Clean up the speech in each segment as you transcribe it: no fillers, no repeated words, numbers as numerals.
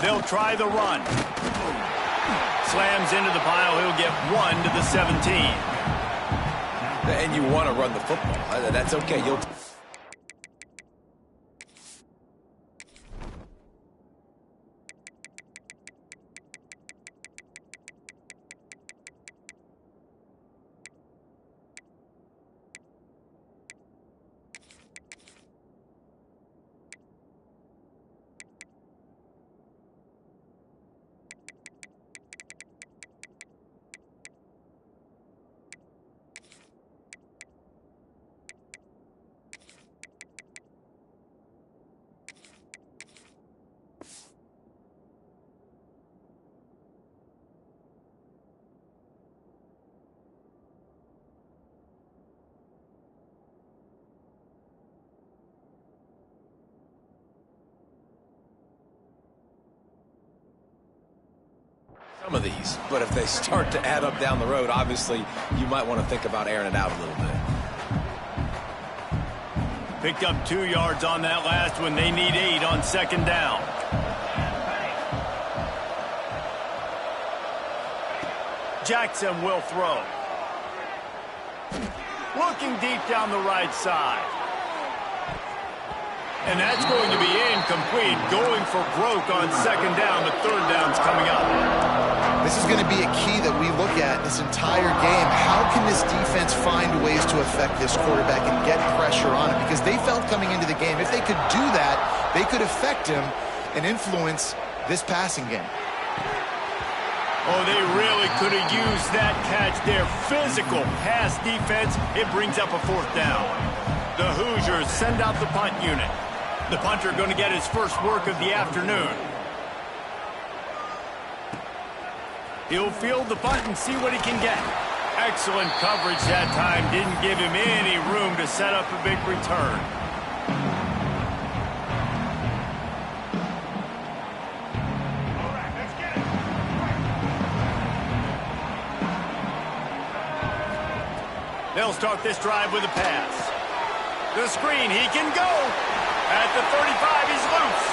They'll try the run. Slams into the pile. He'll get 1 to the 17. And you want to run the football. That's okay. You'll... Some of these, but if they start to add up down the road, obviously you might want to think about airing it out a little bit. Picked up 2 yards on that last one. They need 8 on second down. Jackson will throw. Looking deep down the right side. And that's going to be incomplete. Going for broke on second down. The third down's coming up. This is going to be a key that we look at this entire game. How can this defense find ways to affect this quarterback and get pressure on him? Because they felt coming into the game, if they could do that, they could affect him and influence this passing game. Oh, they really could have used that catch there. Physical pass defense. It brings up a 4th down. The Hoosiers send out the punt unit. The punter going to get his first work of the afternoon. He'll field the punt and see what he can get. Excellent coverage that time. Didn't give him any room to set up a big return. They'll start this drive with a pass. The screen, he can go. At the 35, he's loose.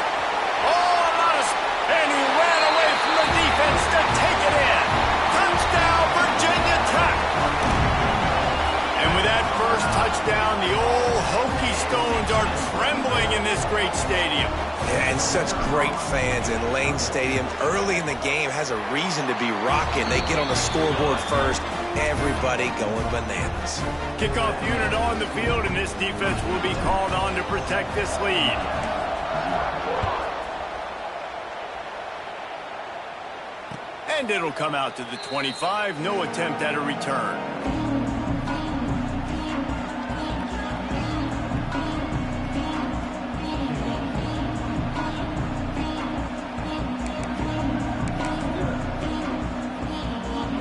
Oh, and he ran away from the defense to take it in. Touchdown, Virginia Tech. And with that first touchdown, the old Hokie Stones are trembling in this great stadium. Yeah, and such great fans in Lane Stadium. Early in the game has a reason to be rocking. They get on the scoreboard first. Everybody going bananas. Kickoff unit on the field, and this defense will be called on to protect this lead. And it'll come out to the 25. No attempt at a return.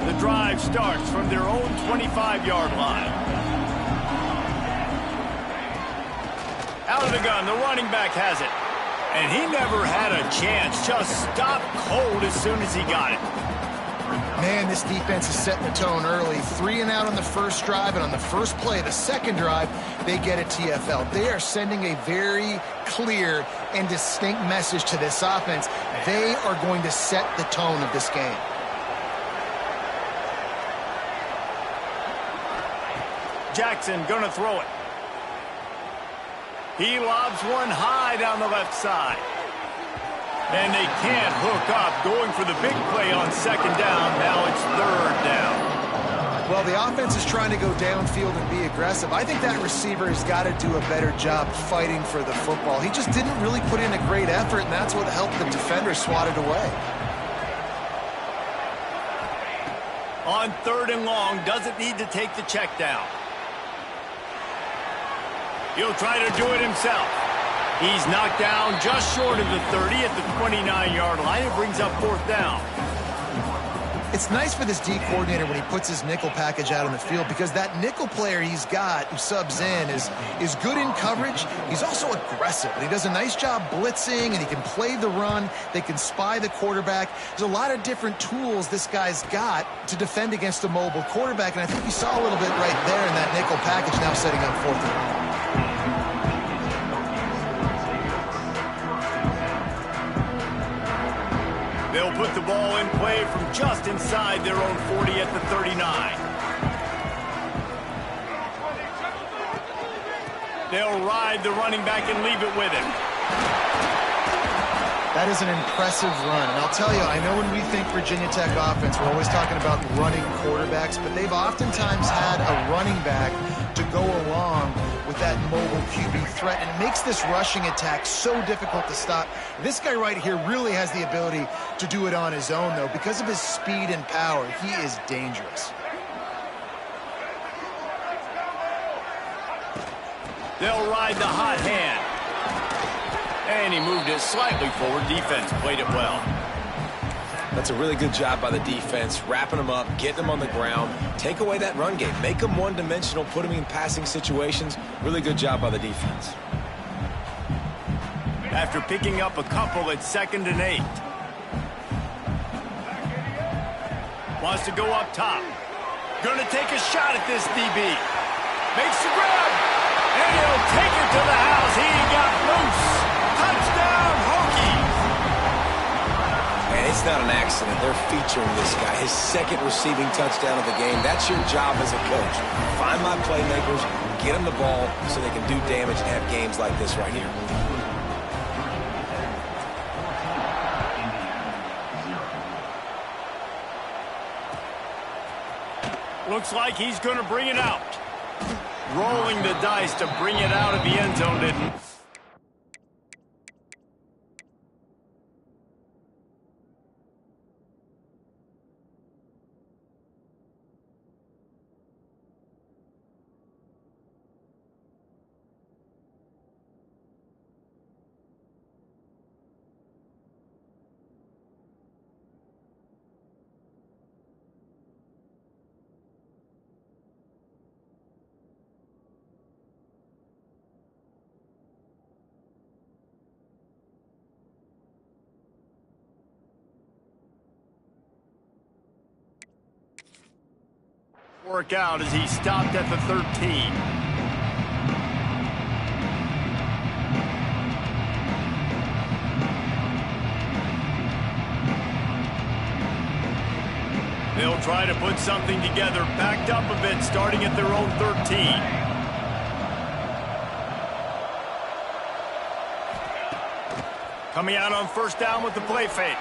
The drive starts from their own 25-yard line. Out of the gun, the running back has it. And he never had a chance. Just stopped cold as soon as he got it. Man, this defense is setting the tone early. 3 and out on the first drive, and on the first play, the second drive, they get a TFL. They are sending a very clear and distinct message to this offense. They are going to set the tone of this game. Jackson gonna throw it. He lobs one high down the left side. And they can't hook up, going for the big play on second down. Now it's third down. Well, the offense is trying to go downfield and be aggressive. I think that receiver has got to do a better job fighting for the football. He just didn't really put in a great effort, and that's what helped the defender swat it away. On 3rd and long, doesn't need to take the check down. He'll try to do it himself. He's knocked down just short of the 30 at the 29-yard line. It brings up 4th down. It's nice for this D coordinator when he puts his nickel package out on the field, because that nickel player he's got who subs in is good in coverage. He's also aggressive. And he does a nice job blitzing, and he can play the run. They can spy the quarterback. There's a lot of different tools this guy's got to defend against a mobile quarterback, and I think you saw a little bit right there in that nickel package, now setting up 4th down. They'll put the ball in play from just inside their own 40 at the 39. They'll ride the running back and leave it with him. That is an impressive run. And I'll tell you, I know when we think Virginia Tech offense, we're always talking about running quarterbacks, but they've oftentimes had a running back to go along with that mobile QB threat, and it makes this rushing attack so difficult to stop. This guy right here really has the ability to do it on his own, though. Because of his speed and power, he is dangerous. They'll ride the hot hand. And he moved it slightly forward. Defense played it well. That's a really good job by the defense, wrapping them up, getting them on the ground, take away that run game, make them one-dimensional, put them in passing situations. Really good job by the defense. After picking up a couple at 2nd and 8. Wants to go up top. Gonna take a shot at this DB. Makes the grab. And he'll take it to the house. He got loose. Touchdown, Hokies! And it's not an accident. They're featuring this guy. His 2nd receiving touchdown of the game. That's your job as a coach. Find my playmakers, get them the ball so they can do damage and have games like this right here. Looks like he's going to bring it out. Rolling the dice to bring it out of the end zone, didn't. Work out as he stopped at the 13. They'll try to put something together, backed up a bit, starting at their own 13. Coming out on 1st down with the play fake.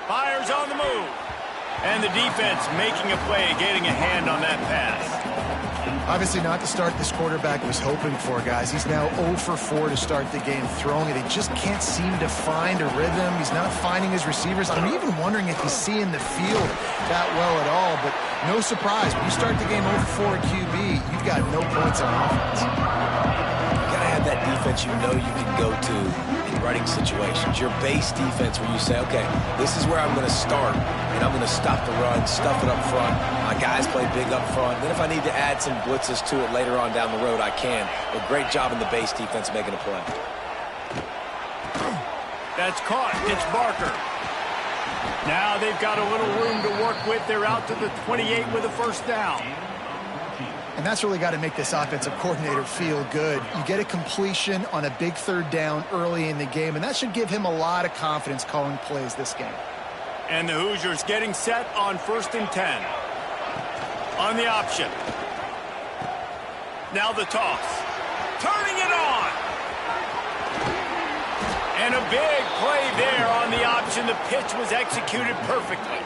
Fires on the move. And the defense making a play, getting a hand on that pass. Obviously not the start this quarterback was hoping for, guys. He's now 0 for 4 to start the game throwing it. He just can't seem to find a rhythm. He's not finding his receivers. I'm even wondering if he's seeing the field that well at all. But no surprise, when you start the game 0 for 4 at QB, you've got no points on offense. You got to have that defense you know you can go to in running situations. Your base defense where you say, okay, this is where I'm going to start, and I'm going to stop the run, stuff it up front. My guys play big up front. Then if I need to add some blitzes to it later on down the road, I can. But great job in the base defense making a play. That's caught. It's Barker. Now they've got a little room to work with. They're out to the 28 with a 1st down. And that's really got to make this offensive coordinator feel good. You get a completion on a big 3rd down early in the game, and that should give him a lot of confidence calling plays this game. And the Hoosiers getting set on 1st and 10. On the option. Now the toss. Turning it on. And a big play there on the option. The pitch was executed perfectly.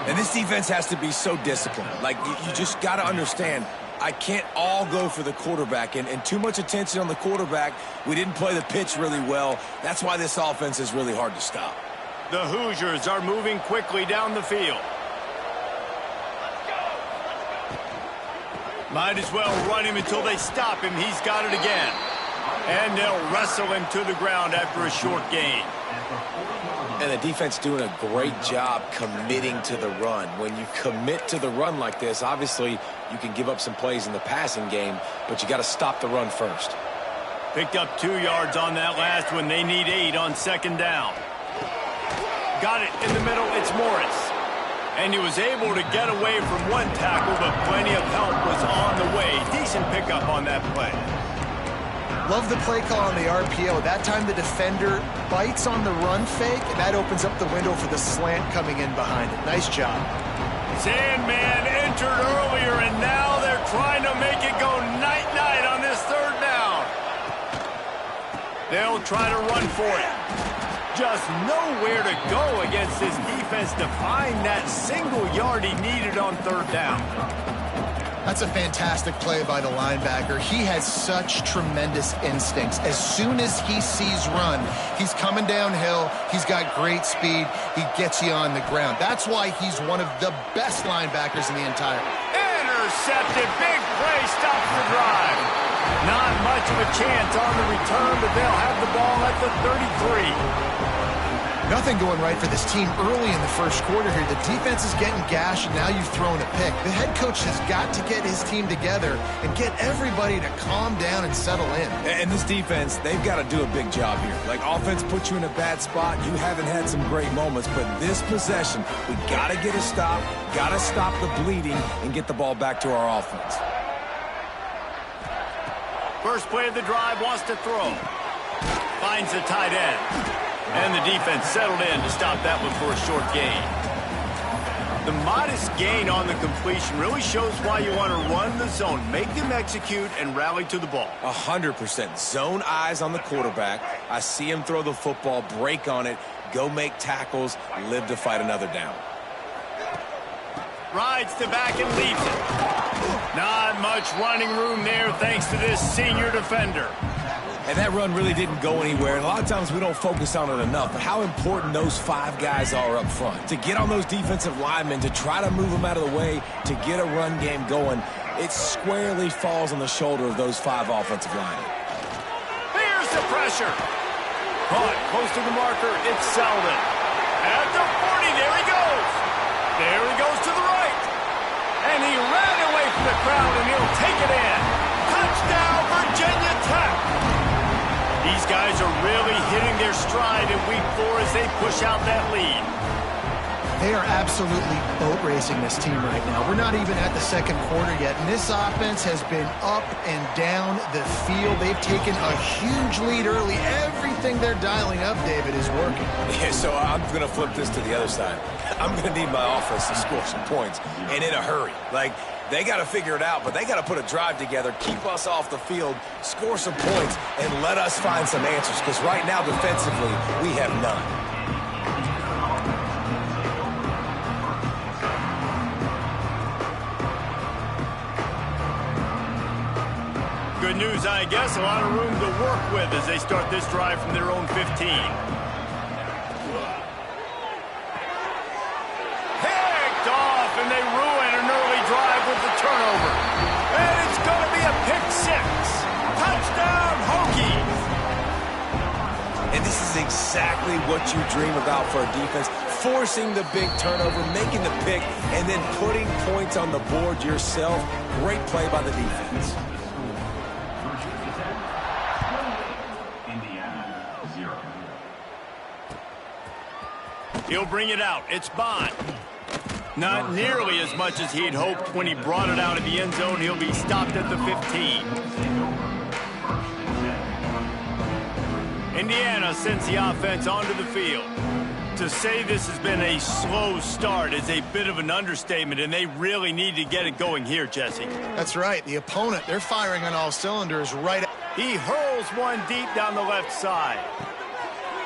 And this defense has to be so disciplined. Like, you just got to understand, I can't all go for the quarterback. And too much attention on the quarterback. We didn't play the pitch really well. That's why this offense is really hard to stop. The Hoosiers are moving quickly down the field. Might as well run him until they stop him. He's got it again. And they'll wrestle him to the ground after a short gain. And the defense doing a great job committing to the run. When you commit to the run like this, obviously you can give up some plays in the passing game, but you got to stop the run first. Picked up 2 yards on that last one. They need 8 on 2nd down. Got it in the middle. It's Morris. And he was able to get away from one tackle, but plenty of help was on the way. Decent pickup on that play. Love the play call on the RPO. That time the defender bites on the run fake, and that opens up the window for the slant coming in behind it. Nice job. Sandman entered earlier, and now they're trying to make it go night-night on this third down. They'll try to run for it. Just nowhere to go against this defense to find that single yard he needed on third down. That's a fantastic play by the linebacker. He has such tremendous instincts. As soon as he sees run, he's coming downhill. He's got great speed. He gets you on the ground. That's why he's one of the best linebackers in the entire. Intercepted. Big play. Stops the drive. Not much of a chance on the return, but they'll have the ball at the 33. Nothing going right for this team early in the first quarter here. The defense is getting gashed, and now you've thrown a pick. The head coach has got to get his team together and get everybody to calm down and settle in. And this defense, they've got to do a big job here. Like, offense puts you in a bad spot. You haven't had some great moments, but this possession, we got to get a stop, got to stop the bleeding, and get the ball back to our offense. First play of the drive, wants to throw. Finds the tight end. And the defense settled in to stop that one for a short gain. The modest gain on the completion really shows why you want to run the zone, make them execute, and rally to the ball. 100%. Zone eyes on the quarterback. I see him throw the football, break on it, go make tackles, live to fight another down. Rides to back and leaves it. Not much running room there thanks to this senior defender. And that run really didn't go anywhere. And a lot of times we don't focus on it enough. But how important those five guys are up front. To get on those defensive linemen, to try to move them out of the way, to get a run game going, it squarely falls on the shoulder of those five offensive linemen. Here's the pressure. Caught close to the marker. It's Selden. At the 40, there he goes. There he goes to the right. And he ran away from the crowd, and he'll take it in. Touchdown, Virginia Tech. These guys are really hitting their stride in week 4 as they push out that lead. They are absolutely boat racing this team right now. We're not even at the second quarter yet, and this offense has been up and down the field. They've taken a huge lead early. Everything they're dialing up, David, is working. Yeah, so I'm going to flip this to the other side. I'm going to need my offense to score some points, and in a hurry. Like, they got to figure it out, but they got to put a drive together, keep us off the field, score some points, and let us find some answers, because right now, defensively, we have none. Good news, I guess. A lot of room to work with as they start this drive from their own 15. Picked off, and they ruin an early drive with the turnover. And it's going to be a pick 6. Touchdown, Hokies. And this is exactly what you dream about for a defense. Forcing the big turnover, making the pick, and then putting points on the board yourself. Great play by the defense. He'll bring it out. It's Bond. Not nearly as much as he'd hoped when he brought it out of the end zone. He'll be stopped at the 15. Indiana sends the offense onto the field. To say this has been a slow start is a bit of an understatement, and they really need to get it going here, Jesse. That's right. The opponent, they're firing on all cylinders right. He hurls one deep down the left side.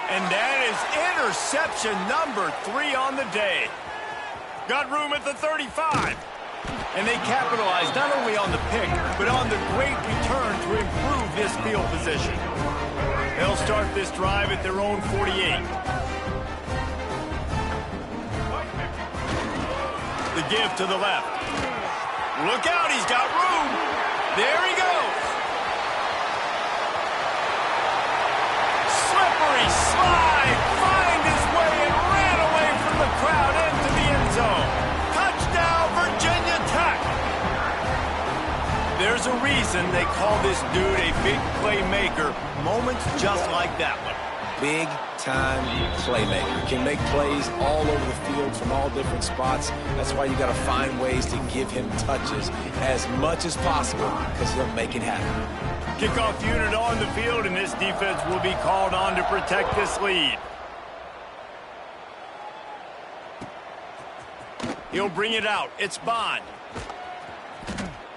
And that is interception number 3 on the day. Got room at the 35. And they capitalized not only on the pick, but on the great return to improve this field position. They'll start this drive at their own 48. The give to the left. Look out, he's got room. There he goes. Slippery slide, find his way and ran away from the crowd into the end zone. Touchdown, Virginia Tech. There's a reason they call this dude a big playmaker. Moments just like that one. Big-time playmaker. Can make plays all over the field from all different spots. That's why you got to find ways to give him touches as much as possible, because he'll make it happen. Kickoff unit on the field, and this defense will be called on to protect this lead. He'll bring it out. It's Bond.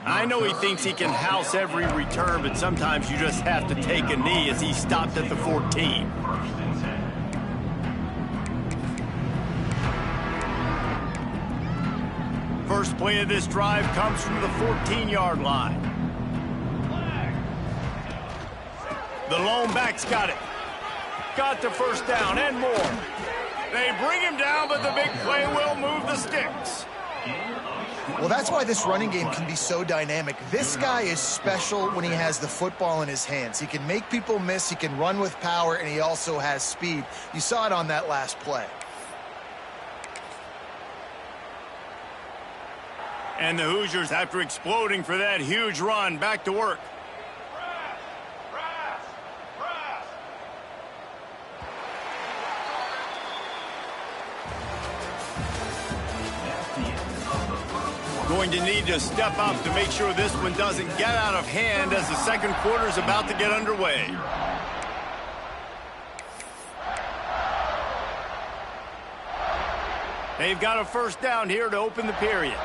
I know he thinks he can house every return, but sometimes you just have to take a knee as he stopped at the 14. First play of this drive comes from the 14-yard line. The lone back's got it. Got the first down and more. They bring him down, but the big play will move the sticks. Well, that's why this running game can be so dynamic. This guy is special when he has the football in his hands. He can make people miss, he can run with power, and he also has speed. You saw it on that last play. And the Hoosiers, after exploding for that huge run, back to work. Going to need to step up to make sure this one doesn't get out of hand as the second quarter is about to get underway. They've got a first down here to open the period.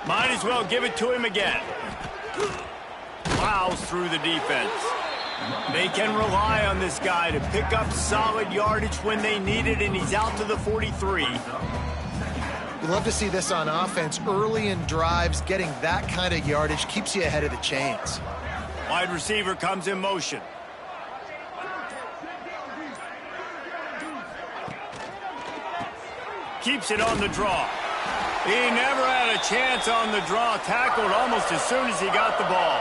Might as well give it to him again. Plows through the defense. They can rely on this guy to pick up solid yardage when they need it, and he's out to the 43. We love to see this on offense. Early in drives, getting that kind of yardage keeps you ahead of the chains. Wide receiver comes in motion. Keeps it on the draw. He never had a chance on the draw. Tackled almost as soon as he got the ball.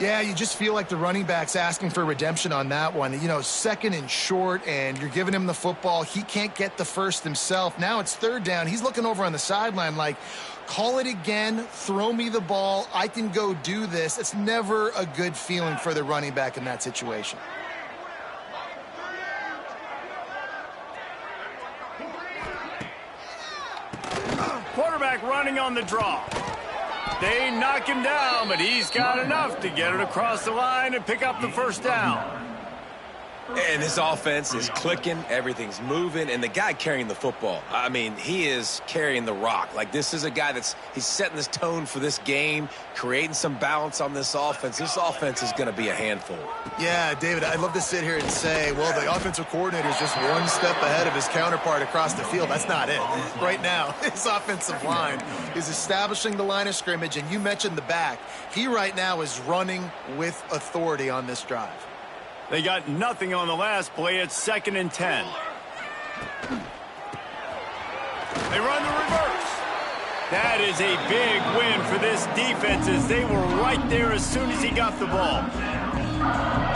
Yeah, you just feel like the running back's asking for redemption on that one. You know, second and short, and you're giving him the football. He can't get the first himself. Now it's third down. He's looking over on the sideline like, call it again, throw me the ball, I can go do this. It's never a good feeling for the running back in that situation. Quarterback running on the draw. They knock him down, but he's got enough to get it across the line and pick up the first down. And this offense is clicking, everything's moving, and the guy carrying the football, I mean, he is carrying the rock. Like, this is a guy he's setting this tone for this game, creating some balance on this offense. This offense is going to be a handful. Yeah, David, I'd love to sit here and say, well, the offensive coordinator is just one step ahead of his counterpart across the field. That's not it. Right now, his offensive line is establishing the line of scrimmage, and you mentioned the back. He right now is running with authority on this drive. They got nothing on the last play. It's 2nd and 10. They run the reverse. That is a big win for this defense as they were right there as soon as he got the ball.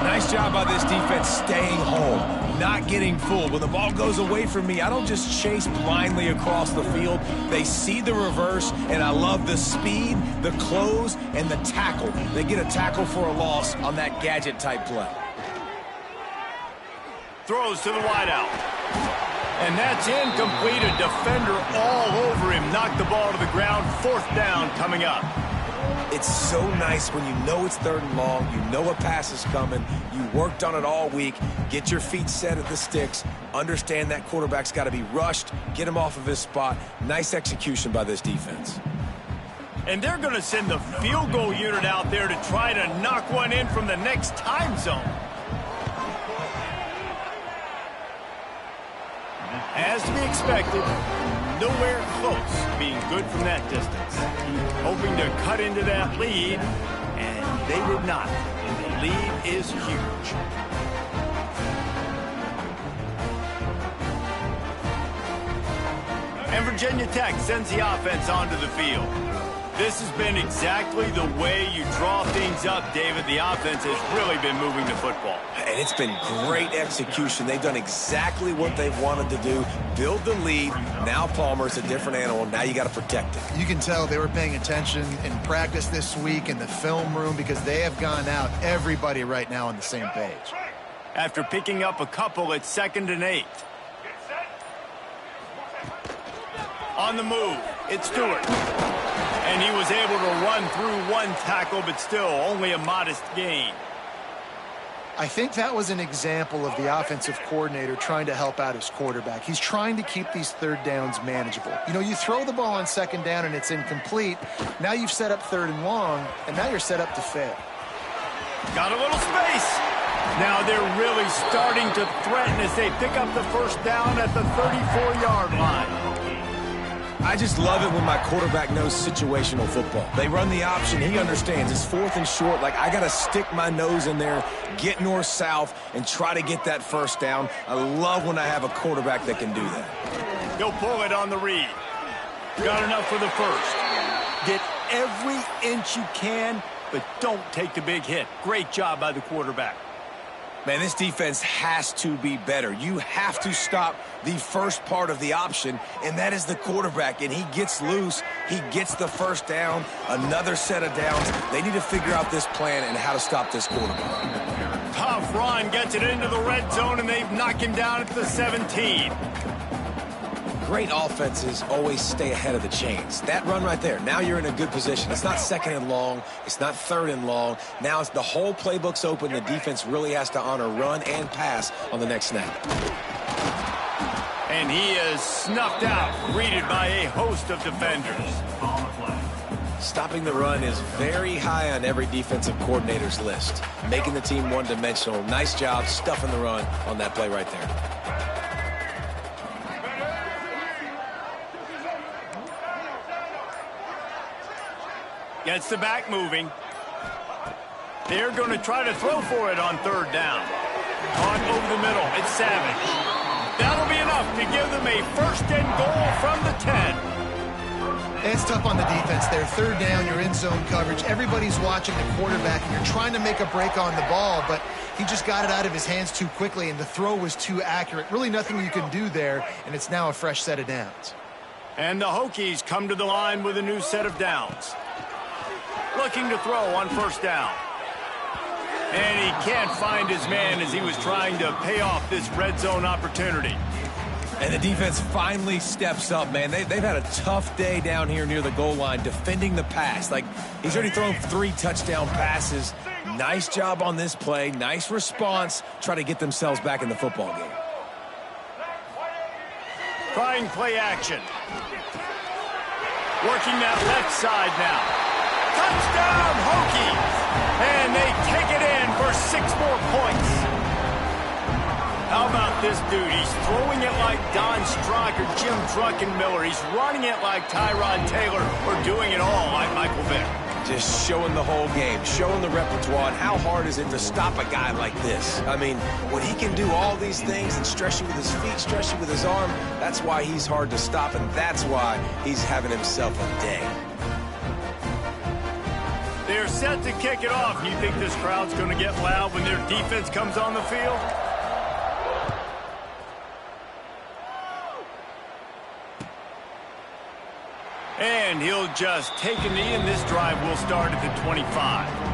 Nice job by this defense staying home, not getting fooled. When the ball goes away from me, I don't just chase blindly across the field. They see the reverse, and I love the speed, the close, and the tackle. They get a tackle for a loss on that gadget-type play. Throws to the wideout. And that's incomplete. A defender all over him. Knocked the ball to the ground. 4th down coming up. It's so nice when you know it's 3rd and long, you know a pass is coming, you worked on it all week, get your feet set at the sticks, understand that quarterback's got to be rushed, get him off of his spot. Nice execution by this defense. And they're going to send the field goal unit out there to try to knock one in from the next time zone. As to be expected, nowhere close to being good from that distance. Hoping to cut into that lead, and they did not. And the lead is huge. And Virginia Tech sends the offense onto the field. This has been exactly the way you draw things up, David. The offense has really been moving the football. And it's been great execution. They've done exactly what they've wanted to do. Build the lead. Now Palmer's a different animal. Now you got to protect it. You can tell they were paying attention in practice this week in the film room because they have gone out, everybody right now on the same page. After picking up a couple at 2nd and 8. On the move, it's Stewart. And he was able to run through one tackle, but still only a modest gain. I think that was an example of the offensive coordinator trying to help out his quarterback. He's trying to keep these third downs manageable. You know, you throw the ball on second down and it's incomplete. Now you've set up third and long, and now you're set up to fail. Got a little space. Now they're really starting to threaten as they pick up the first down at the 34-yard line. I just love it when my quarterback knows situational football. They run the option. He understands. It's fourth and short. Like, I got to stick my nose in there, get north-south, and try to get that first down. I love when I have a quarterback that can do that. He'll pull it on the read. Got enough for the first. Get every inch you can, but don't take the big hit. Great job by the quarterback. Man, this defense has to be better. You have to stop the first part of the option, and that is the quarterback. And he gets loose. He gets the first down, another set of downs. They need to figure out this plan and how to stop this quarterback. Tough run, gets it into the red zone, and they've knocked him down at the 17. Great offenses always stay ahead of the chains. That run right there, now you're in a good position. It's not second and long. It's not third and long. Now it's the whole playbook's open. The defense really has to honor run and pass on the next snap. And he is snuffed out, greeted by a host of defenders. Stopping the run is very high on every defensive coordinator's list. Making the team one-dimensional. Nice job stuffing the run on that play right there. Gets the back moving. They're going to try to throw for it on third down. On over the middle, it's Savage. That'll be enough to give them a first and goal from the 10. It's tough on the defense there. Third down, you're in zone coverage. Everybody's watching the quarterback, and you're trying to make a break on the ball, but he just got it out of his hands too quickly, and the throw was too accurate. Really nothing you can do there, and it's now a fresh set of downs. And the Hokies come to the line with a new set of downs. Looking to throw on first down. And he can't find his man as he was trying to pay off this red zone opportunity. And the defense finally steps up, man. They've had a tough day down here near the goal line defending the pass. Like, he's already thrown 3 touchdown passes. Nice job on this play. Nice response. Try to get themselves back in the football game. Trying play action. Working that left side now. Touchdown, Hokies! And they take it in for 6 more points. How about this dude? He's throwing it like Don Strock or Jim Druckenmiller. He's running it like Tyrod Taylor or doing it all like Michael Vick. Just showing the whole game, showing the repertoire, and how hard is it to stop a guy like this? I mean, when he can do all these things and stretch you with his feet, stretch you with his arm, that's why he's hard to stop, and that's why he's having himself a day. They're set to kick it off. You think this crowd's going to get loud when their defense comes on the field? And he'll just take a knee, and this drive will start at the 25.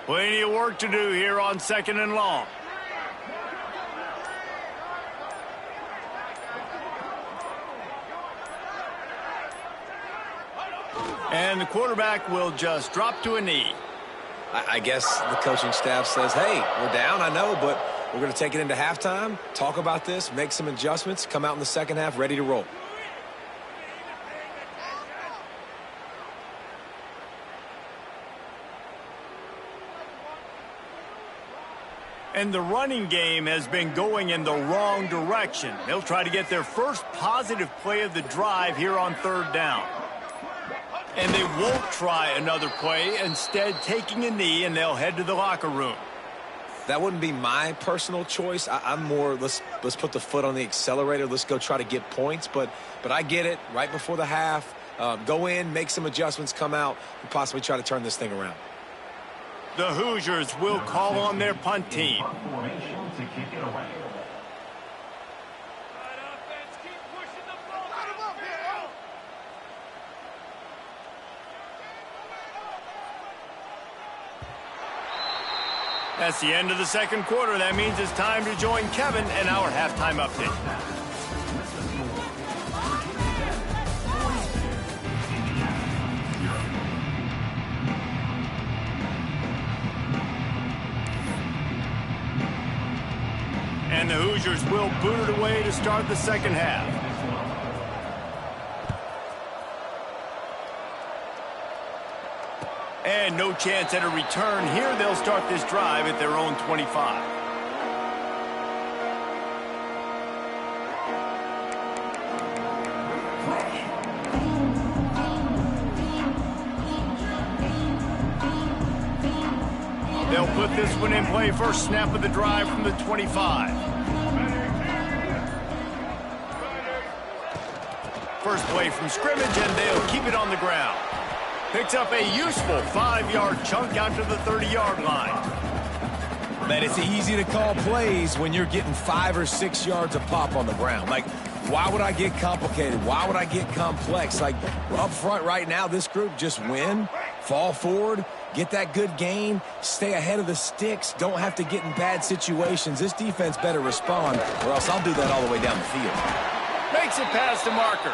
Plenty of work to do here on second and long. And the quarterback will just drop to a knee. I guess the coaching staff says, hey, we're down, I know, but we're going to take it into halftime, talk about this, make some adjustments, come out in the second half ready to roll. And the running game has been going in the wrong direction. They'll try to get their first positive play of the drive here on third down. And they won't try another play, instead taking a knee, and they'll head to the locker room. That wouldn't be my personal choice. I'm more, let's put the foot on the accelerator. Let's go try to get points. But I get it. Right before the half, Go in, make some adjustments, come out, and possibly try to turn this thing around. The Hoosiers will call on their punt team. That's the end of the second quarter. That means it's time to join Kevin and our halftime update. And the Hoosiers will boot it away to start the second half. And no chance at a return here. They'll start this drive at their own 25. They'll put this one in play. First snap of the drive from the 25. First play from scrimmage, and they'll keep it on the ground. Picks up a useful 5-yard chunk out to the 30-yard line. Man, it's easy to call plays when you're getting 5 or 6 yards a pop on the ground. Like, why would I get complicated? Why would I get complex? Like, up front right now, this group just win, fall forward, get that good gain, stay ahead of the sticks, don't have to get in bad situations. This defense better respond, or else I'll do that all the way down the field. Makes it past the marker.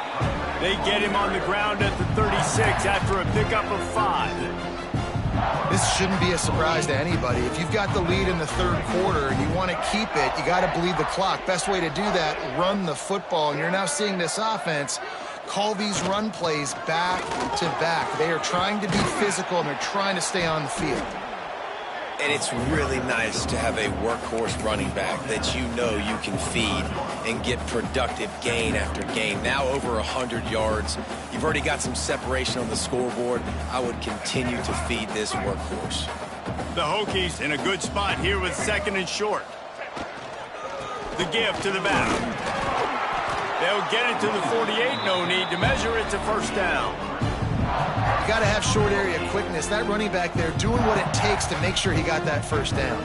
They get him on the ground at the 36 after a pickup of 5. This shouldn't be a surprise to anybody. If you've got the lead in the third quarter and you want to keep it, you got to bleed the clock. Best way to do that, run the football. And you're now seeing this offense call these run plays back to back. They are trying to be physical, and they're trying to stay on the field. And it's really nice to have a workhorse running back that you know you can feed and get productive gain after gain. Now over 100 yards. You've already got some separation on the scoreboard. I would continue to feed this workhorse. The Hokies in a good spot here with second and short. The give to the back. They'll get it to the 48. No need to measure it to first down. You got to have short area quickness. That running back there doing what it takes to make sure he got that first down.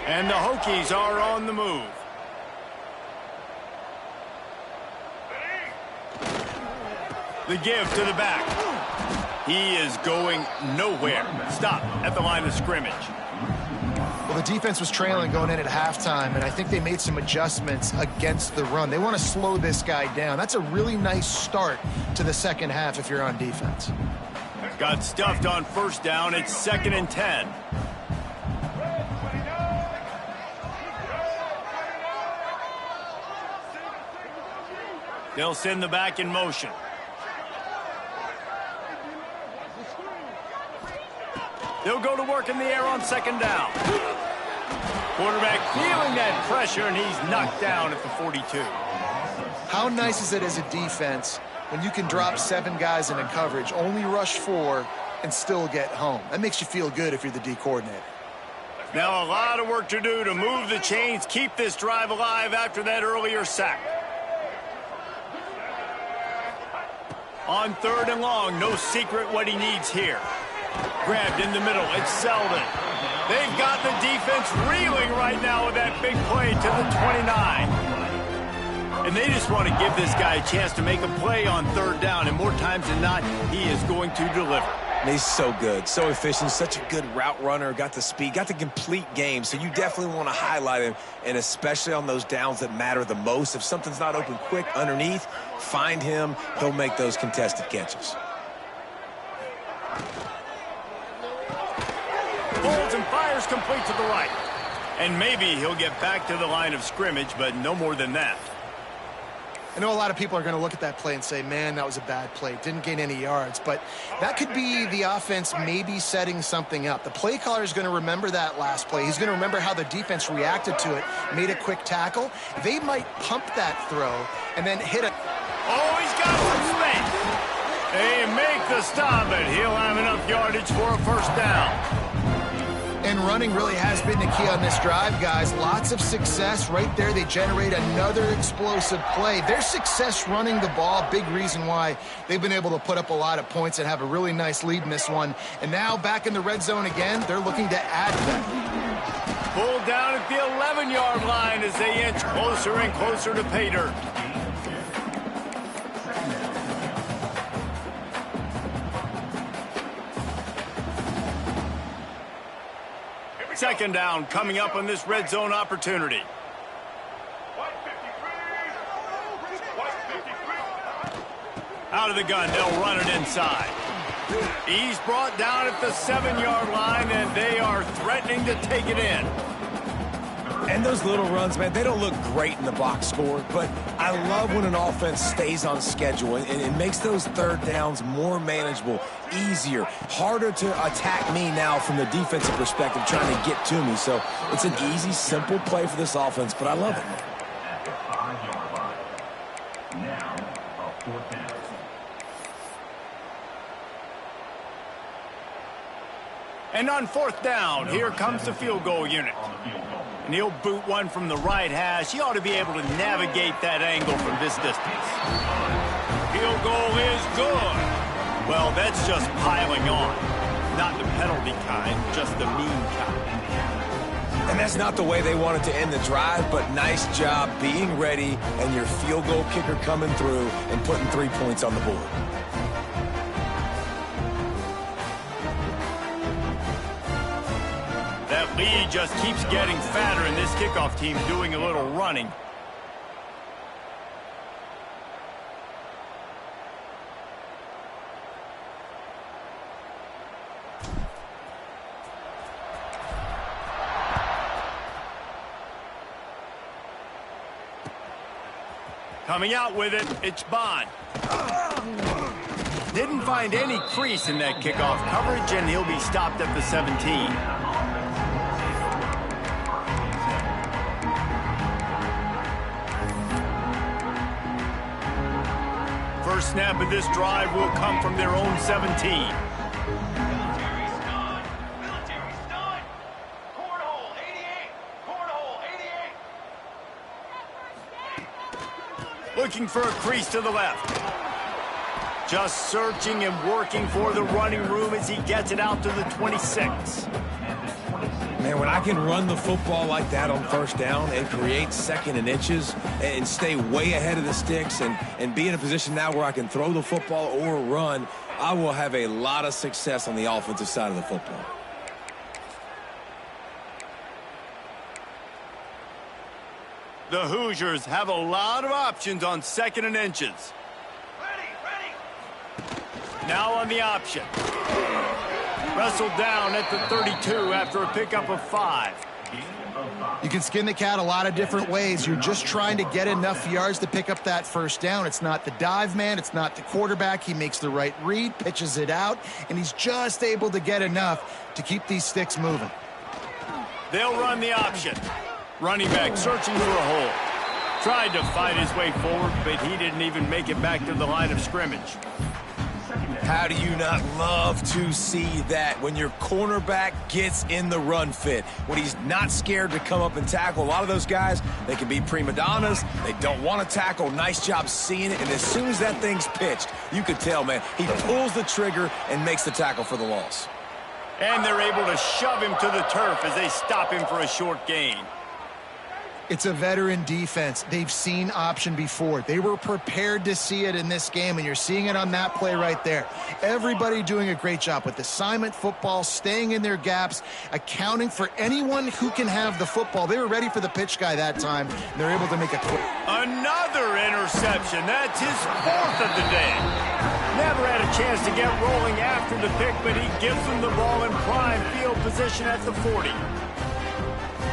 And the Hokies are on the move. The give to the back. He is going nowhere. Stop at the line of scrimmage. Well, the defense was trailing going in at halftime, and I think they made some adjustments against the run. They want to slow this guy down. That's a really nice start to the second half if you're on defense. Got stuffed on first down. It's 2nd and 10. They'll send the back in motion. They'll go to work in the air on second down. Quarterback feeling that pressure, and he's knocked down at the 42. How nice is it as a defense when you can drop 7 guys into coverage, only rush 4, and still get home? That makes you feel good if you're the D coordinator. Now a lot of work to do to move the chains, keep this drive alive after that earlier sack. On 3rd and long, no secret what he needs here. Grabbed in the middle, it's Selden. They've got the defense reeling right now with that big play to the 29. And they just want to give this guy a chance to make a play on 3rd down, and more times than not, he is going to deliver. And he's so good, so efficient, such a good route runner, got the speed, got the complete game, so you definitely want to highlight him, and especially on those downs that matter the most. If something's not open quick underneath, find him, he'll make those contested catches. Holds and fires complete to the right. And maybe he'll get back to the line of scrimmage, but no more than that. I know a lot of people are going to look at that play and say, man, that was a bad play. Didn't gain any yards. But that could be the offense maybe setting something up. The play caller is going to remember that last play. He's going to remember how the defense reacted to it, made a quick tackle. They might pump that throw and then hit it. Oh, he's got some space. They make the stop, but he'll have enough yardage for a first down. And running really has been the key on this drive, guys. Lots of success right there. They generate another explosive play. Their success running the ball, big reason why they've been able to put up a lot of points and have a really nice lead in this one. And now back in the red zone again, they're looking to add to that. Pulled down at the 11-yard line as they inch closer and closer to pay dirt. Second down coming up on this red zone opportunity. Out of the gun, they'll run it inside. He's brought down at the 7-yard line, and they are threatening to take it in. And those little runs, man, they don't look great in the box score, but I love when an offense stays on schedule and it makes those third downs more manageable, easier, harder to attack me now from the defensive perspective trying to get to me. So it's an easy, simple play for this offense, but I love it. And on fourth down, here comes the field goal unit. And he'll boot one from the right hash. He ought to be able to navigate that angle from this distance. Field goal is good. Well, that's just piling on. Not the penalty kind, just the mean kind. And that's not the way they wanted to end the drive, but nice job being ready and your field goal kicker coming through and putting 3 points on the board. That lead just keeps getting fatter, and this kickoff team doing a little running. Coming out with it, it's Bond. Didn't find any crease in that kickoff coverage, and he'll be stopped at the 17. First snap of this drive will come from their own 17. Military stun! Cornhole 88! Cornhole 88! Looking for a crease to the left. Just searching and working for the running room as he gets it out to the 26. Man, when I can run the football like that on first down and create second and inches and stay way ahead of the sticks and be in a position now where I can throw the football or run, I will have a lot of success on the offensive side of the football. The Hoosiers have a lot of options on second and inches. Ready! Now on the option. Wrestled down at the 32 after a pickup of 5. You can skin the cat a lot of different ways. You're just trying to get enough yards to pick up that first down. It's not the dive man. It's not the quarterback. He makes the right read, pitches it out, and he's just able to get enough to keep these sticks moving. They'll run the option. Running back searching for a hole. Tried to fight his way forward, but he didn't even make it back to the line of scrimmage. How do you not love to see that when your cornerback gets in the run fit, when he's not scared to come up and tackle? A lot of those guys, they can be prima donnas. They don't want to tackle. Nice job seeing it. And as soon as that thing's pitched, you could tell, man, he pulls the trigger and makes the tackle for the loss. And they're able to shove him to the turf as they stop him for a short gain. It's a veteran defense. They've seen option before. They were prepared to see it in this game, and you're seeing it on that play right there. Everybody doing a great job with assignment football, staying in their gaps, accounting for anyone who can have the football. They were ready for the pitch guy that time, and they're able to make a quick. Another interception. That's his 4th of the day. Never had a chance to get rolling after the pick, but he gives them the ball in prime field position at the 40.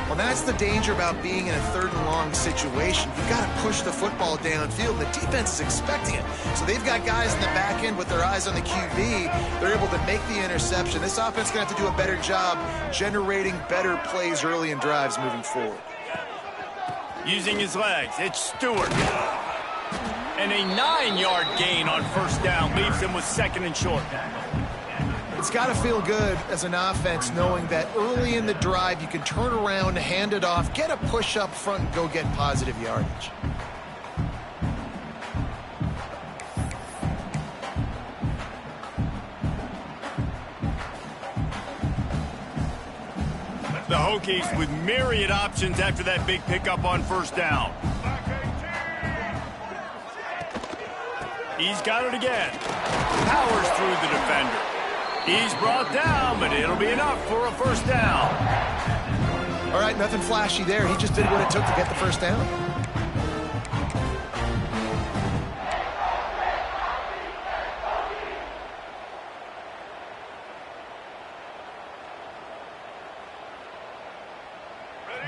Well, that's the danger about being in a third and long situation. You've got to push the football downfield. The defense is expecting it. So they've got guys in the back end with their eyes on the QB. They're able to make the interception. This offense is going to have to do a better job generating better plays early in drives moving forward. Using his legs, it's Stewart. And a 9-yard gain on first down leaves him with second and short. It's got to feel good as an offense knowing that early in the drive you can turn around, hand it off, get a push up front, and go get positive yardage. The Hokies with myriad options after that big pickup on first down. He's got it again. Powers through the defender. He's brought down, but it'll be enough for a first down. All right, nothing flashy there. He just did what it took to get the first down.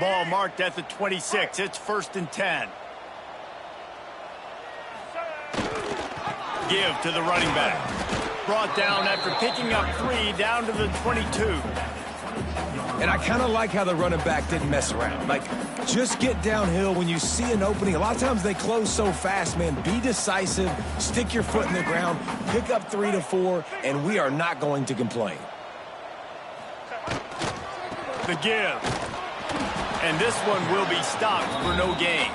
Ball marked at the 26. It's 1st and 10. Give to the running back. Brought down after picking up 3 down to the 22. And I kind of like how the running back didn't mess around. Like, just get downhill when you see an opening. A lot of times they close so fast, man. Be decisive, stick your foot in the ground, pick up 3 to 4, and we are not going to complain. The give. And this one will be stopped for no gain.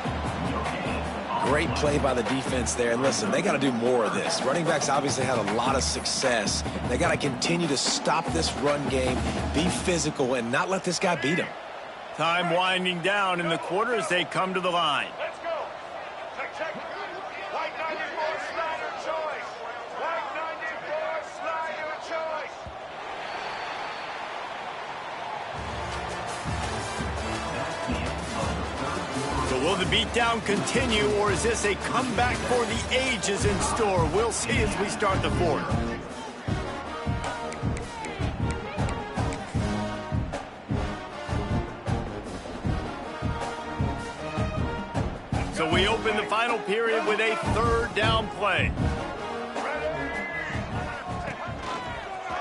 Great play by the defense there. And listen, they got to do more of this. Running backs obviously had a lot of success. They got to continue to stop this run game, be physical, and not let this guy beat them. Time winding down in the quarter as they come to the line. Let's go. Check. White 94, Snyder choice. White 94, Snyder choice. So will the beatdown continue, or is this a comeback for the ages in store? We'll see as we start the fourth. So we open the final period with a 3rd down play.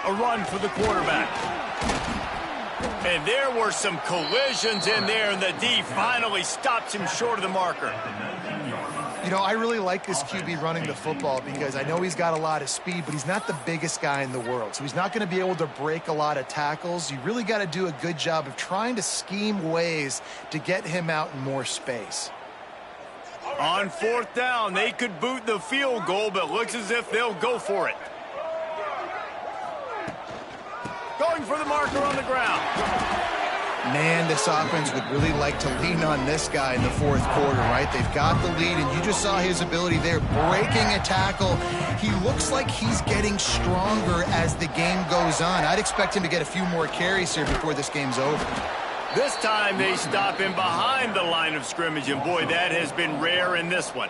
A run for the quarterback. And there were some collisions in there, and the D finally stops him short of the marker. You know, I really like this QB running the football because I know he's got a lot of speed, but he's not the biggest guy in the world. So he's not going to be able to break a lot of tackles. You really got to do a good job of trying to scheme ways to get him out in more space. On 4th down, they could boot the field goal, but looks as if they'll go for it. Going for the marker on the ground. Man, this offense would really like to lean on this guy in the 4th quarter, right? They've got the lead, and you just saw his ability there, breaking a tackle. He looks like he's getting stronger as the game goes on. I'd expect him to get a few more carries here before this game's over. This time they stop him behind the line of scrimmage, and boy, that has been rare in this one.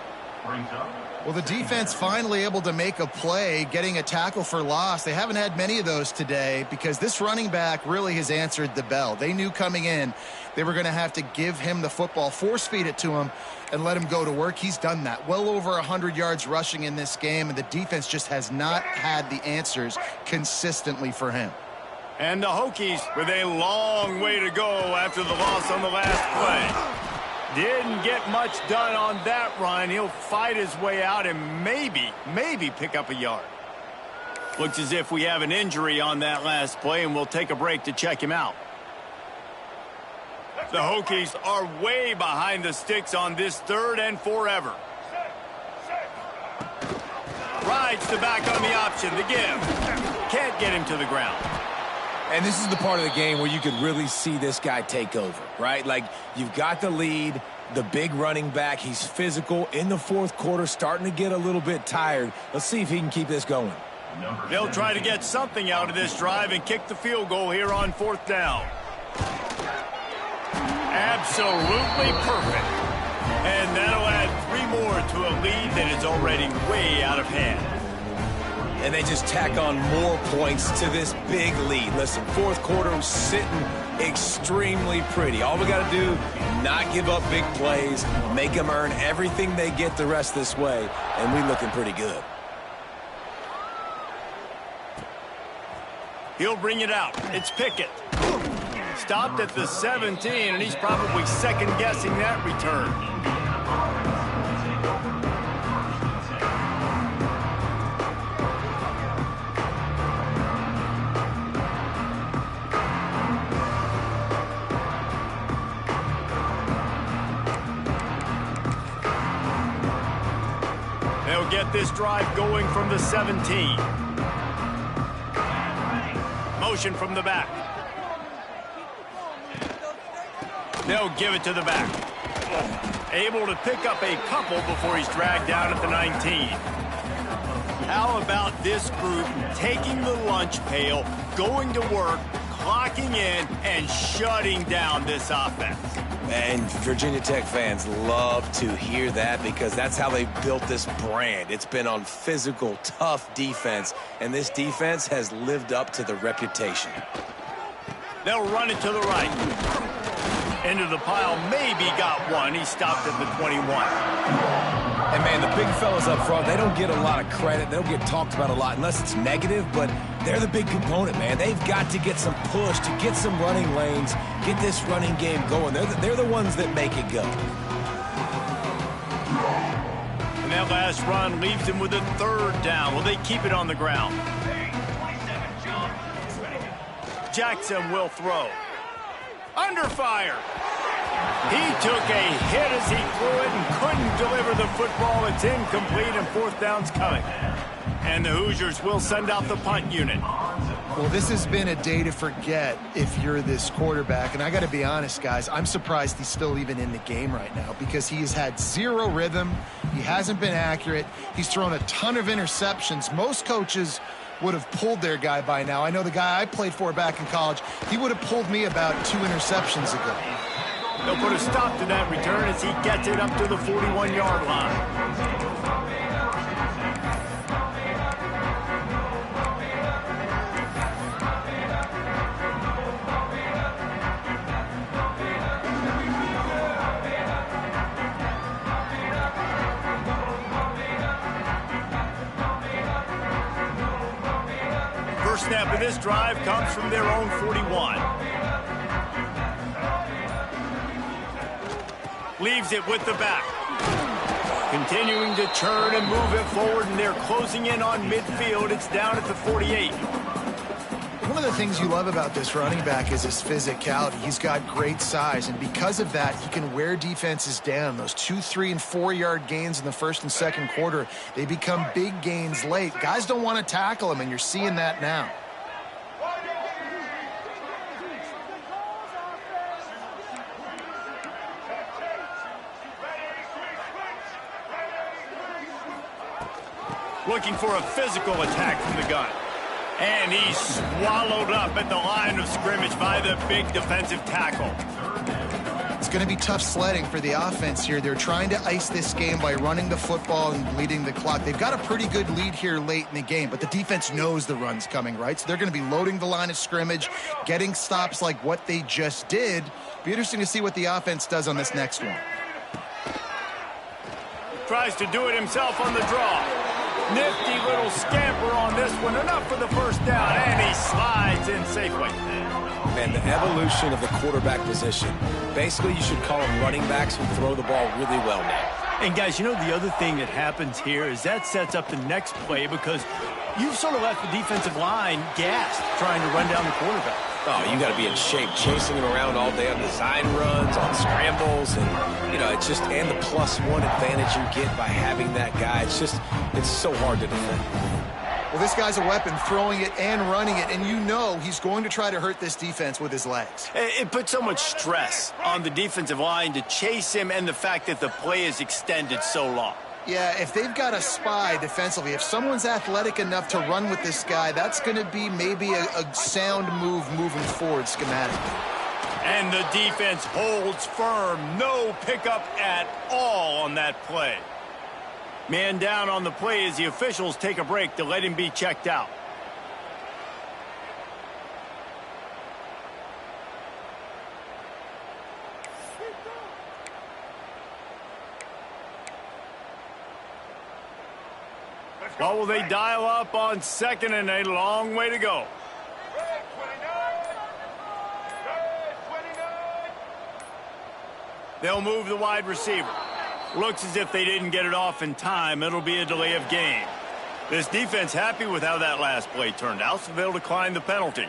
Well, the defense finally able to make a play, getting a tackle for loss. They haven't had many of those today because this running back really has answered the bell. They knew coming in they were going to have to give him the football, force feed it to him, and let him go to work. He's done that. Well over 100 yards rushing in this game, and the defense just has not had the answers consistently for him. And the Hokies with a long way to go after the loss on the last play. Didn't get much done on that run. He'll fight his way out and maybe pick up a yard. Looks as if we have an injury on that last play, and we'll take a break to check him out. The Hokies are way behind the sticks on this 3rd and forever. Rides the back on the option, the give. Can't get him to the ground. And this is the part of the game where you could really see this guy take over, right? Like, you've got the lead, the big running back. He's physical in the 4th quarter, starting to get a little bit tired. Let's see if he can keep this going. They'll try to get something out of this drive and kick the field goal here on 4th down. Absolutely perfect. And that'll add 3 more to a lead that is already way out of hand. And they just tack on more points to this big lead. Listen, 4th quarter sitting extremely pretty. All we got to do, not give up big plays, make them earn everything they get the rest this way, and we looking pretty good. He'll bring it out. It's Pickett. Stopped at the 17, and he's probably second-guessing that return. get this drive going from the 17. Motion from the back. They'll give it to the back. Able to pick up a couple before he's dragged down at the 19. How about this group taking the lunch pail, going to work, clocking in, and shutting down this offense? And Virginia Tech fans love to hear that because that's how they built this brand. It's been on physical, tough defense, and this defense has lived up to the reputation. They'll run it to the right. Into the pile, maybe got one. He stopped at the 21. And, man, the big fellas up front, they don't get a lot of credit. They don't get talked about a lot unless it's negative, but they're the big component, man. They've got to get some push, to get some running lanes, get this running game going. They're the ones that make it go. And that last run leaves him with a third down. Will they keep it on the ground? Jackson will throw. Under fire. He took a hit as he threw it and couldn't deliver the football. It's incomplete and fourth down's coming. And the Hoosiers will send out the punt unit. Well, this has been a day to forget if you're this quarterback. And I got to be honest, guys, I'm surprised he's still even in the game right now because he has had zero rhythm. He hasn't been accurate. He's thrown a ton of interceptions. Most coaches would have pulled their guy by now. I know the guy I played for back in college, he would have pulled me about 2 interceptions ago. They'll put a stop to that return as he gets it up to the 41-yard line. First snap of this drive comes from their own 41. Leaves it with the back. Continuing to churn and move it forward, and they're closing in on midfield. It's down at the 48. One of the things you love about this running back is his physicality. He's got great size, and because of that, he can wear defenses down. Those 2, 3, and 4-yard gains in the first and second quarter, they become big gains late. Guys don't want to tackle him, and you're seeing that now. Looking for a physical attack from the gun. And he's swallowed up at the line of scrimmage by the big defensive tackle. It's going to be tough sledding for the offense here. They're trying to ice this game by running the football and bleeding the clock. They've got a pretty good lead here late in the game, but the defense knows the run's coming, right? So they're going to be loading the line of scrimmage, getting stops like what they just did. Be interesting to see what the offense does on this next one. Tries to do it himself on the draw. Nifty little scamper on this one. Enough for the first down, and he slides in safely. Man, the evolution of the quarterback position. Basically, you should call them running backs who throw the ball really well now. And, guys, you know the other thing that happens here is that sets up the next play because you've sort of left the defensive line gassed trying to run down the quarterback. Oh, you got to be in shape, chasing him around all day on design runs, on scrambles, and, you know, it's just, and the +1 advantage you get by having that guy. It's so hard to defend. Well, this guy's a weapon, throwing it and running it, and you know he's going to try to hurt this defense with his legs. It puts so much stress on the defensive line to chase him and the fact that the play is extended so long. Yeah, if they've got a spy defensively, if someone's athletic enough to run with this guy, that's going to be maybe a sound move moving forward schematically. And the defense holds firm. No pickup at all on that play. Man down on the play as the officials take a break to let him be checked out. What will they dial up on second and a long way to go? They'll move the wide receiver. Looks as if they didn't get it off in time. It'll be a delay of game. This defense happy with how that last play turned out, so they'll decline the penalty.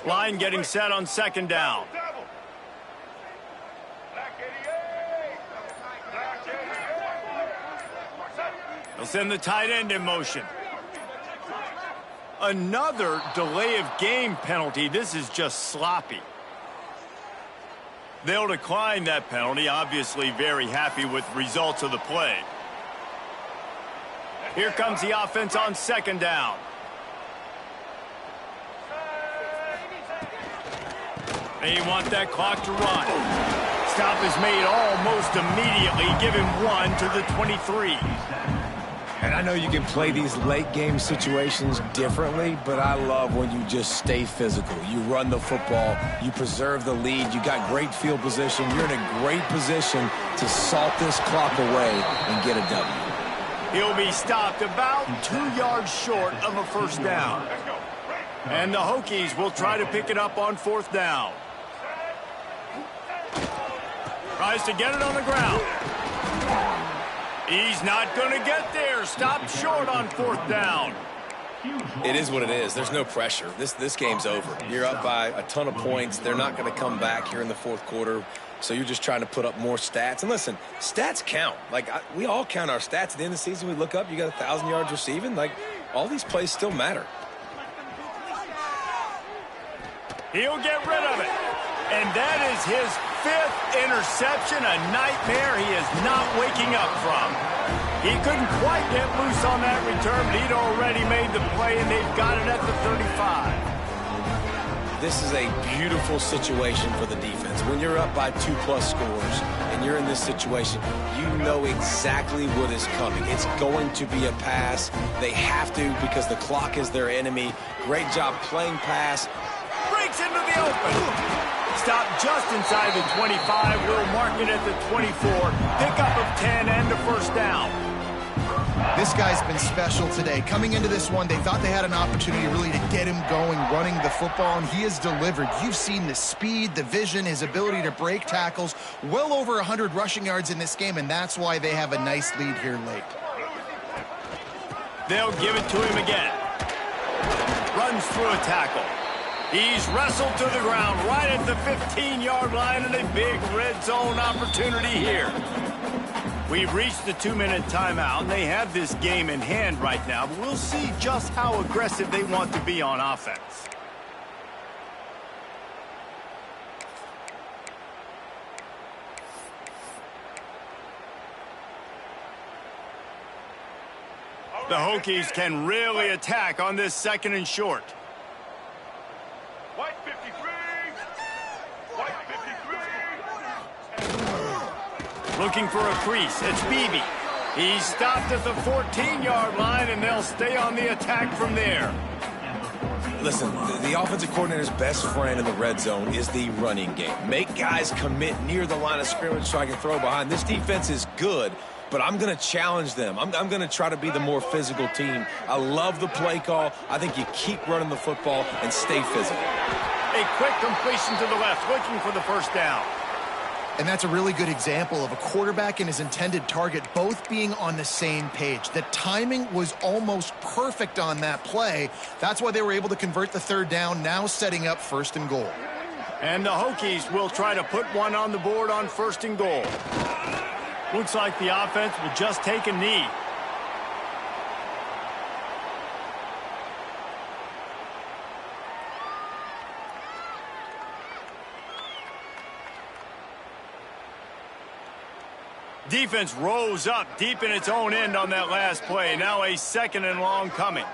Line getting set on second down. Double. Black 88. Black 88. They'll send the tight end in motion. Another delay of game penalty. This is just sloppy. They'll decline that penalty. Obviously very happy with the results of the play. Here comes the offense on second down. They want that clock to run. Stop is made almost immediately. Give him 1 to the 23. And I know you can play these late game situations differently, but I love when you just stay physical. You run the football, you preserve the lead, you got great field position, you're in a great position to salt this clock away and get a W. He'll be stopped about 2 yards short of a first down. And the Hokies will try to pick it up on fourth down. Tries to get it on the ground. He's not going to get there. Stopped short on fourth down. It is what it is. There's no pressure. This game's over. You're up by a ton of points. They're not going to come back here in the fourth quarter. So you're just trying to put up more stats. And listen, stats count. We all count our stats. At the end of the season, we look up, you got 1,000 yards receiving. All these plays still matter. He'll get rid of it. And that is his 5th interception, a nightmare he is not waking up from. He couldn't quite get loose on that return, but he'd already made the play, and they've got it at the 35. This is a beautiful situation for the defense. When you're up by 2+ scores and you're in this situation, you know exactly what is coming. It's going to be a pass. They have to because the clock is their enemy. Great job playing pass. Breaks into the open. Stop just inside the 25. We'll mark it at the 24. Pickup of 10 and a first down. This guy's been special today. Coming into this one, they thought they had an opportunity really to get him going, running the football, and he has delivered. You've seen the speed, the vision, his ability to break tackles. Well over 100 rushing yards in this game, and that's why they have a nice lead here late. They'll give it to him again. Runs through a tackle. He's wrestled to the ground right at the 15-yard line, and a big red zone opportunity here. We've reached the 2-minute timeout, and they have this game in hand right now, but we'll see just how aggressive they want to be on offense. The Hokies can really attack on this 2nd and short. White 53. White 53. Looking for a crease. It's Beebe. He's stopped at the 14-yard line, and they'll stay on the attack from there. Listen, the offensive coordinator's best friend in the red zone is the running game. Make guys commit near the line of scrimmage so I can throw behind. This defense is good, but I'm going to challenge them. I'm going to try to be the more physical team. I love the play call. I think you keep running the football and stay physical. A quick completion to the left, looking for the first down. And that's a really good example of a quarterback and his intended target both being on the same page. The timing was almost perfect on that play. That's why they were able to convert the 3rd down, now setting up 1st and goal. And the Hokies will try to put one on the board on 1st and goal. Looks like the offense will just take a knee. Defense rose up deep in its own end on that last play. Now a 2nd and long coming.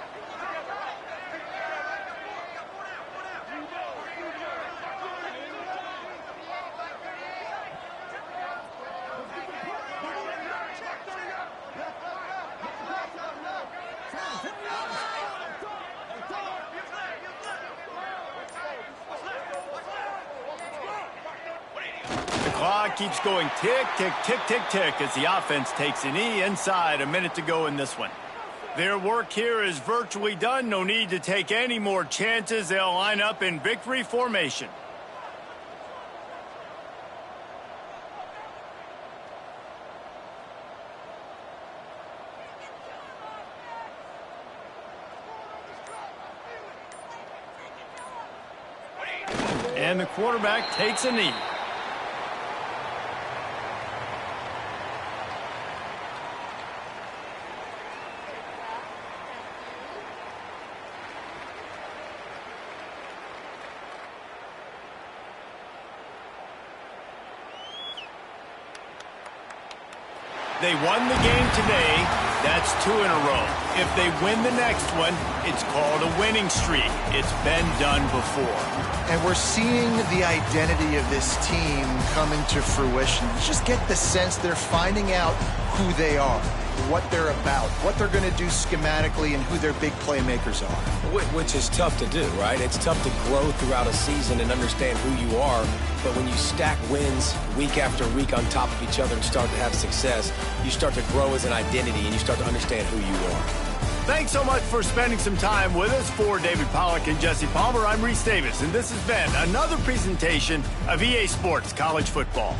Keeps going tick, tick, tick, tick, tick as the offense takes a knee inside. A minute to go in this one. Their work here is virtually done. No need to take any more chances. They'll line up in victory formation. And the quarterback takes a knee. They won the game today. That's 2 in a row. If they win the next one, it's called a winning streak. It's been done before. And we're seeing the identity of this team come into fruition. You just get the sense they're finding out who they are, what they're about, what they're going to do schematically, and who their big playmakers are. Which is tough to do, right? It's tough to grow throughout a season and understand who you are. But when you stack wins week after week on top of each other and start to have success, you start to grow as an identity and you start to understand who you are. Thanks so much for spending some time with us. For David Pollack and Jesse Palmer, I'm Reese Davis, and this has been another presentation of EA Sports College Football.